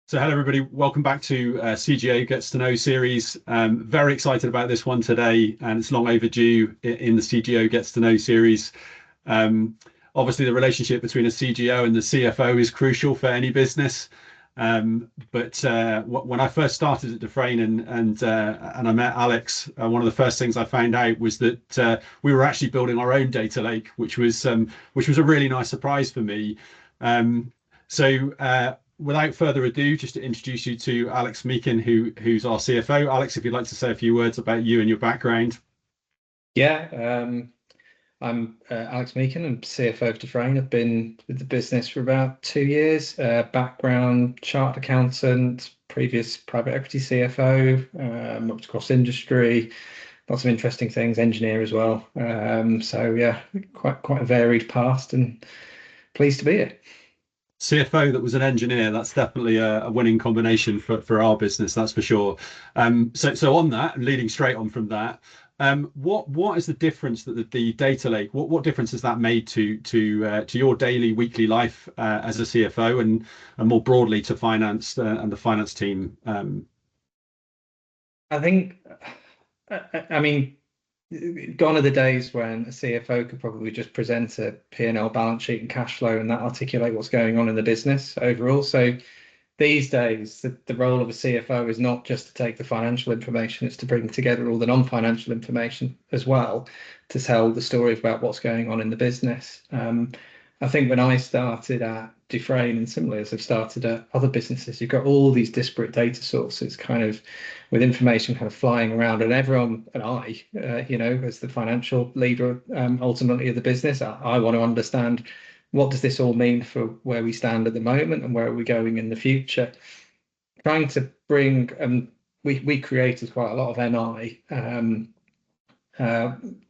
So hello everybody, welcome back to CGO Gets to Know series. Very excited about this one today, and it's long overdue in the CGO Gets to Know series. Obviously, the relationship between a CGO and the CFO is crucial for any business. But when I first started at Dufrain and I met Alex, one of the first things I found out was that we were actually building our own data lake, which was a really nice surprise for me. So without further ado, just to introduce you to Alex Meakin, who's our CFO. Alex, if you'd like to say a few words about you and your background. Yeah, I'm Alex Meakin. I'm CFO of Dufrain. I've been with the business for about 2 years. Background, chartered accountant, previous private equity CFO, worked across industry, lots of interesting things, engineer as well. So yeah, quite a varied past, and pleased to be here. CFO that was an engineer, that's definitely a winning combination for our business, that's for sure. So on that, and leading straight on from that, what is the difference that the data lake, what difference has that made to your daily, weekly life as a CFO and more broadly to finance and the finance team? I think, I mean, gone are the days when a CFO could probably just present a P&L balance sheet and cash flow and that articulate what's going on in the business overall. So these days, the role of a CFO is not just to take the financial information, it's to bring together all the non-financial information as well to tell the story about what's going on in the business. I think when I started at Dufrain, and similarly as I've started at other businesses, you've got all these disparate data sources kind of with information kind of flying around, and everyone, and I, as the financial leader ultimately of the business, I want to understand what does this all mean for where we stand at the moment and where are we going in the future. Trying to bring, we created quite a lot of NI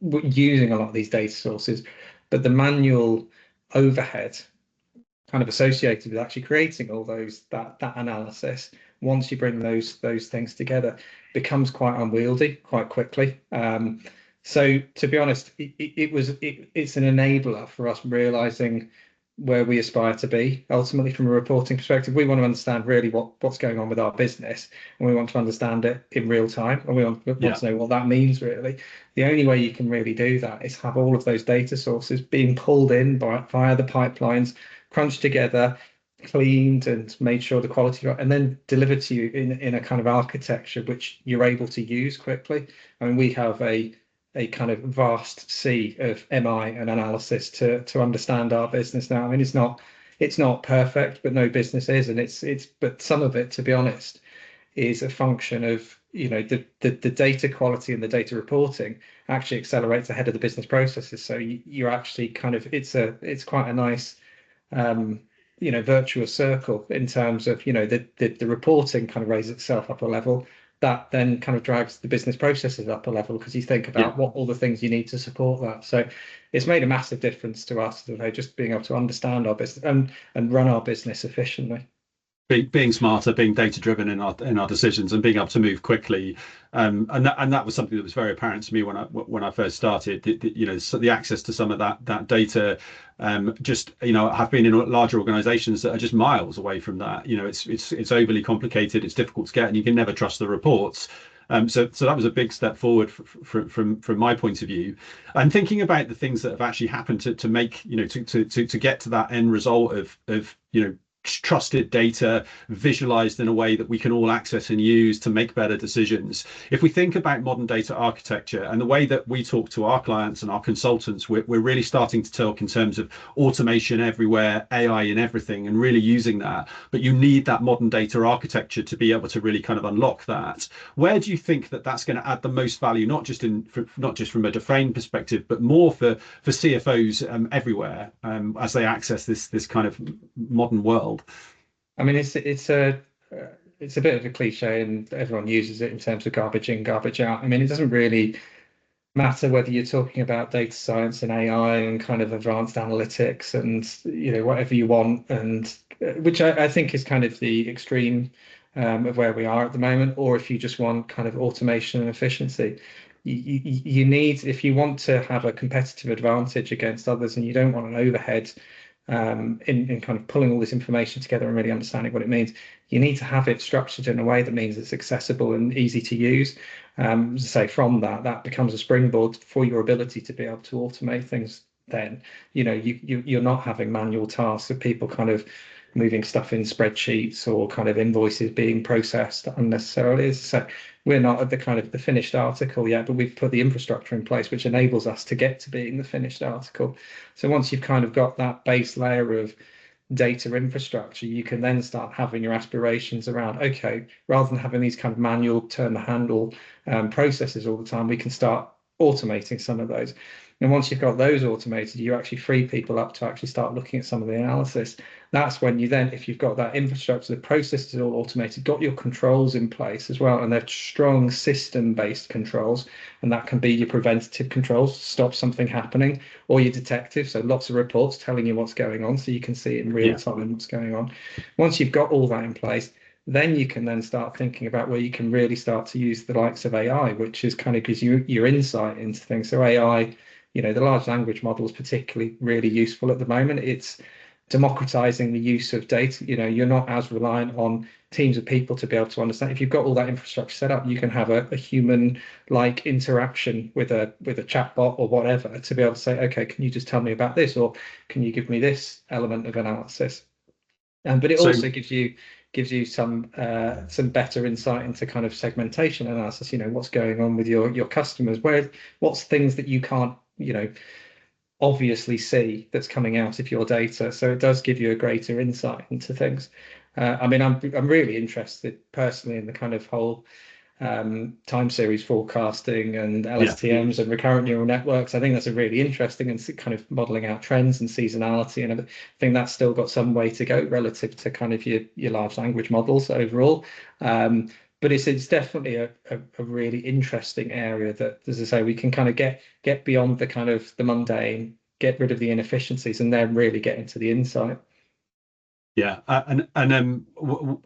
using a lot of these data sources, but the manual overhead kind of associated with actually creating all that analysis, once you bring those things together, becomes quite unwieldy quite quickly. So to be honest, it's an enabler for us realizing where we aspire to be ultimately from a reporting perspective. We want to understand really what's going on with our business, and we want to understand it in real time, and we want to know what that means really. The only way you can really do that is have all of those data sources being pulled in via the pipelines, crunched together, cleaned and made sure the quality, and then delivered to you in a kind of architecture which you're able to use quickly. I mean, we have a kind of vast sea of MI and analysis to understand our business now. I mean, it's not perfect, but no business is, and but some of it, to be honest, is a function of the data quality and the data reporting actually accelerates ahead of the business processes. So you're actually kind of it's quite a nice virtuous circle in terms of the reporting kind of raises itself up a level, that then kind of drags the business processes up a level because you think about what all the things you need to support that. So it's made a massive difference to us, just being able to understand our business and run our business efficiently. Being smarter, being data driven in our decisions, and being able to move quickly, and that was something that was very apparent to me when I first started. The access to some of that data, I've been in larger organisations that are just miles away from that. It's overly complicated, it's difficult to get, and you can never trust the reports. So that was a big step forward from my point of view. And thinking about the things that have actually happened to make to get to that end result of trusted data visualized in a way that we can all access and use to make better decisions. If we think about modern data architecture and the way that we talk to our clients and our consultants, we're really starting to talk in terms of automation everywhere, AI in everything, and really using that. But you need that modern data architecture to be able to really kind of unlock that. Where do you think that that's going to add the most value, not just from a Dufrain perspective, but more for CFOs everywhere as they access this kind of modern world? I mean, it's a bit of a cliche, and everyone uses it in terms of garbage in, garbage out. I mean, it doesn't really matter whether you're talking about data science and AI and kind of advanced analytics and whatever you want, and which I think is kind of the extreme of where we are at the moment, or if you just want kind of automation and efficiency. You need, if you want to have a competitive advantage against others and you don't want an overhead in kind of pulling all this information together and really understanding what it means, you need to have it structured in a way that means it's accessible and easy to use. So from that becomes a springboard for your ability to be able to automate things. Then you're not having manual tasks of people kind of moving stuff in spreadsheets or kind of invoices being processed unnecessarily. So we're not at the kind of the finished article yet, but we've put the infrastructure in place which enables us to get to being the finished article. So once you've kind of got that base layer of data infrastructure, you can then start having your aspirations around, okay, rather than having these kind of manual turn the handle processes all the time, we can start automating some of those. And once you've got those automated, you actually free people up to actually start looking at some of the analysis. That's when you then, if you've got that infrastructure, the process is all automated, got your controls in place as well, and they're strong system-based controls, and that can be your preventative controls to stop something happening, or your detective, so lots of reports telling you what's going on, so you can see it in real time what's going on. Once you've got all that in place, then you can then start thinking about where you can really start to use the likes of AI, which is kind of gives you your insight into things. So AI, the large language model is particularly really useful at the moment. It's democratizing the use of data. You're not as reliant on teams of people to be able to understand. If you've got all that infrastructure set up, you can have a human-like interaction with a chatbot or whatever to be able to say, okay, can you just tell me about this, or can you give me this element of analysis? But it also gives you some better insight into kind of segmentation analysis. What's going on with your customers, what's things that you can't obviously see that's coming out of your data. So it does give you a greater insight into things. I mean, I'm really interested personally in the kind of whole time series forecasting and LSTMs and recurrent neural networks. I think that's a really interesting and kind of modeling out trends and seasonality, and I think that's still got some way to go relative to kind of your large language models overall. But it's definitely a really interesting area that, as I say, we can kind of get beyond the kind of the mundane, get rid of the inefficiencies, and then really get into the insight. Yeah, and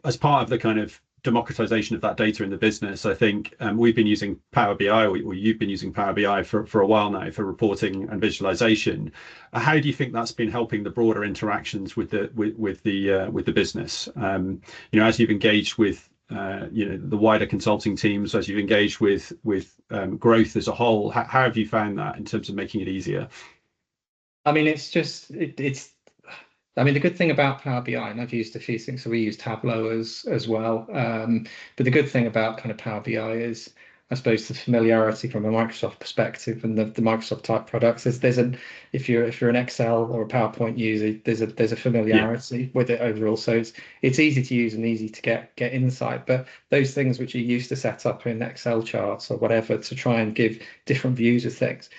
as part of the kind of democratization of that data in the business, I think we've been using Power BI, or you've been using Power BI for a while now for reporting and visualization. How do you think that's been helping the broader interactions with the business? As you've engaged with the wider consulting teams, as you've engaged with growth as a whole, how have you found that in terms of making it easier? I mean, I mean, the good thing about Power BI, and I've used a few things, so we use Tableau as well. But the good thing about kind of Power BI is, I suppose, the familiarity from a Microsoft perspective and the Microsoft type products. If you're an Excel or a PowerPoint user, there's a familiarity with it overall. So it's easy to use and easy to get insight. But those things which you used to set up in Excel charts or whatever to try and give different views of things,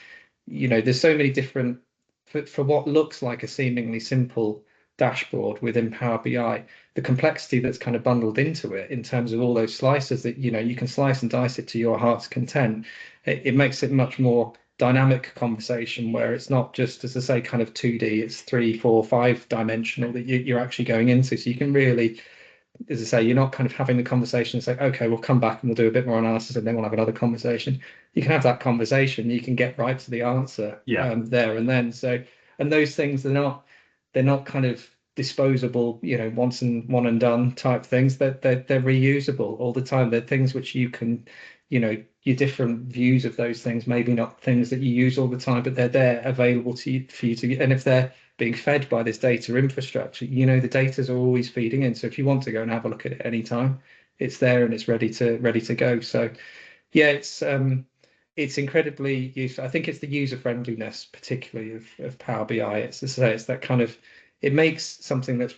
there's so many different for what looks like a seemingly simple dashboard within Power BI, the complexity that's kind of bundled into it in terms of all those slices that you can slice and dice it to your heart's content. It makes it much more dynamic conversation where it's not just, as I say, kind of 2D, it's 3, 4, 5 dimensional that you're actually going into. So you can really, as I say, you're not kind of having the conversation and say, okay, we'll come back and we'll do a bit more analysis and then we'll have another conversation. You can have that conversation, you can get right to the answer there and then. So, and those things, they're not kind of disposable, one and done type things. They're reusable all the time. They're things which you can, your different views of those things, maybe not things that you use all the time, but they're there available to you for you to. And if they're being fed by this data infrastructure, the data's are always feeding in. So if you want to go and have a look at it any time, it's there and it's ready to go. So yeah, it's incredibly useful. I think it's the user friendliness, particularly of Power BI. It's to say, it's that kind of, it makes something that's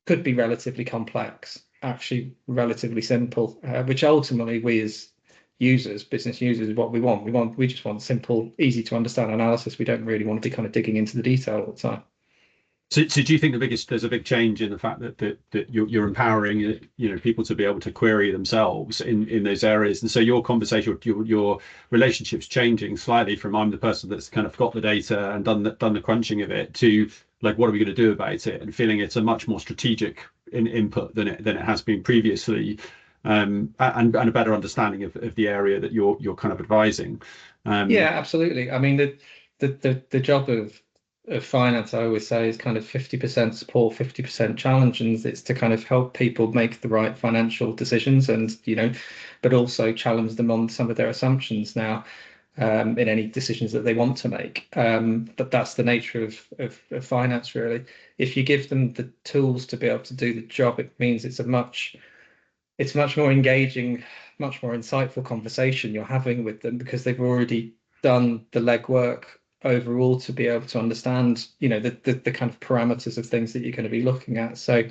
could be relatively complex, actually relatively simple, which ultimately we as users, business users, is what we want. We just want simple, easy to understand analysis. We don't really want to be kind of digging into the detail all the time. So do you think there's a big change in the fact that you're empowering people to be able to query themselves in those areas, and so your conversation, your relationship's changing slightly from I'm the person that's kind of got the data and done the crunching of it to like what are we going to do about it, and feeling it's a much more strategic input than it has been previously, and a better understanding of the area that you're kind of advising. Yeah, absolutely. I mean the job of of finance, I always say, is kind of 50% support, 50% challenge, and it's to kind of help people make the right financial decisions, and but also challenge them on some of their assumptions now, in any decisions that they want to make. But that's the nature of finance, really. If you give them the tools to be able to do the job, it means it's much more engaging, much more insightful conversation you're having with them, because they've already done the legwork overall to be able to understand, the kind of parameters of things that you're going to be looking at. So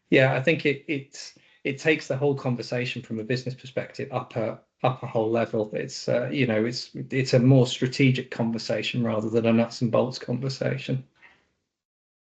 yeah, I think it takes the whole conversation from a business perspective up a whole level. It's a more strategic conversation rather than a nuts and bolts conversation.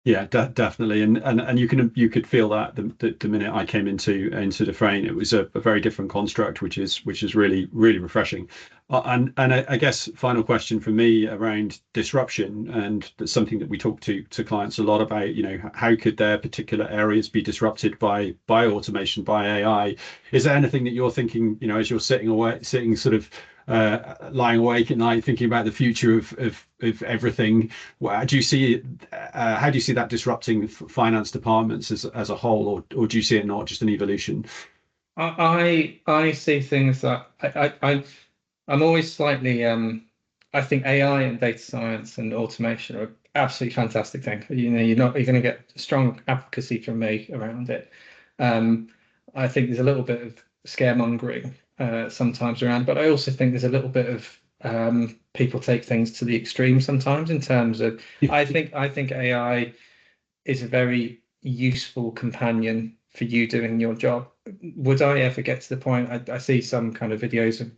Yeah, definitely, and you could feel that the minute I came into Dufrain, it was a very different construct, which is really refreshing. And I guess final question for me around disruption, and that's something that we talk to clients a lot about. How could their particular areas be disrupted by automation, by AI? Is there anything that you're thinking, as you're sitting sort of lying awake at night thinking about the future of everything? How do you see that disrupting finance departments as a whole, or do you see it not just an evolution? I see things that I'm always slightly I think AI and data science and automation are absolutely fantastic thing. You're going to get strong advocacy from me around it. Um, I think there's a little bit of scaremongering sometimes around, but I also think there's a little bit of people take things to the extreme sometimes in terms of I think AI is a very useful companion for you doing your job. Would I ever get to the point? I see some kind of videos of,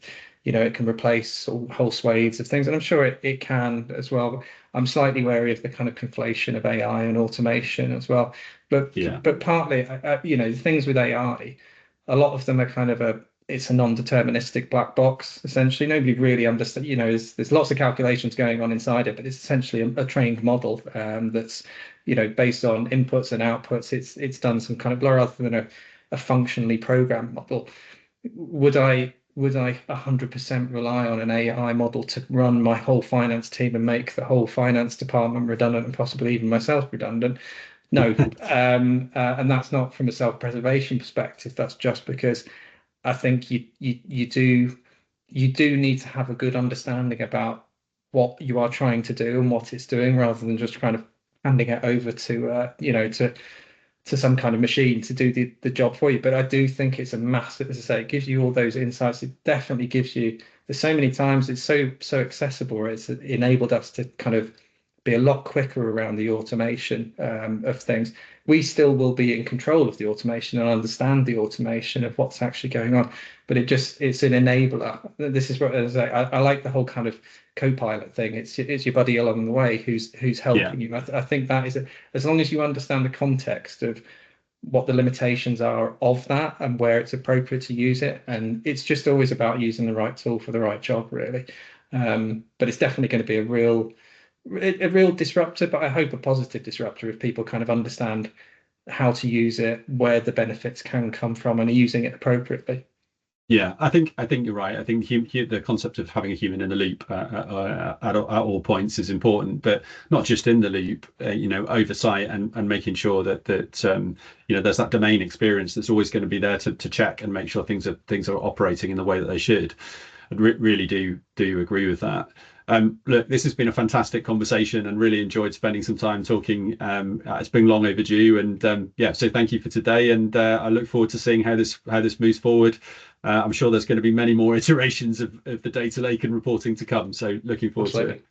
it can replace whole swathes of things, and I'm sure it can as well. But I'm slightly wary of the kind of conflation of AI and automation as well. But Yeah. but partly, the things with AI, a lot of them are kind of it's a non-deterministic black box. Essentially, nobody really understands. There's lots of calculations going on inside it, but it's essentially a trained model that's based on inputs and outputs. It's done some kind of, rather than a functionally programmed model. Would I 100% rely on an AI model to run my whole finance team and make the whole finance department redundant and possibly even myself redundant? No. And that's not from a self-preservation perspective. That's just because I think you do need to have a good understanding about what you are trying to do and what it's doing, rather than just kind of handing it over to some kind of machine to do the job for you. But I do think it's a massive, as I say, it gives you all those insights. It definitely gives you, there's so many times it's so accessible. It's enabled us to kind of be a lot quicker around the automation of things. We still will be in control of the automation and understand the automation of what's actually going on, but it's an enabler. This is what, as I like the whole kind of co-pilot thing. It's your buddy along the way who's Yeah. helping you. I think that is as long as you understand the context of what the limitations are of that and where it's appropriate to use it, and it's just always about using the right tool for the right job, really. But it's definitely going to be a real disruptor, but I hope a positive disruptor if people kind of understand how to use it, where the benefits can come from, and are using it appropriately. Yeah, I think you're right. I think the concept of having a human in the loop at all points is important, but not just in the loop. Oversight and making sure that there's that domain experience that's always going to be there to check and make sure things are operating in the way that they should. I really do agree with that. Look, this has been a fantastic conversation and really enjoyed spending some time talking. It's been long overdue, and yeah, so thank you for today, and I look forward to seeing how this moves forward. I'm sure there's going to be many more iterations of the data lake and reporting to come. So looking forward to it.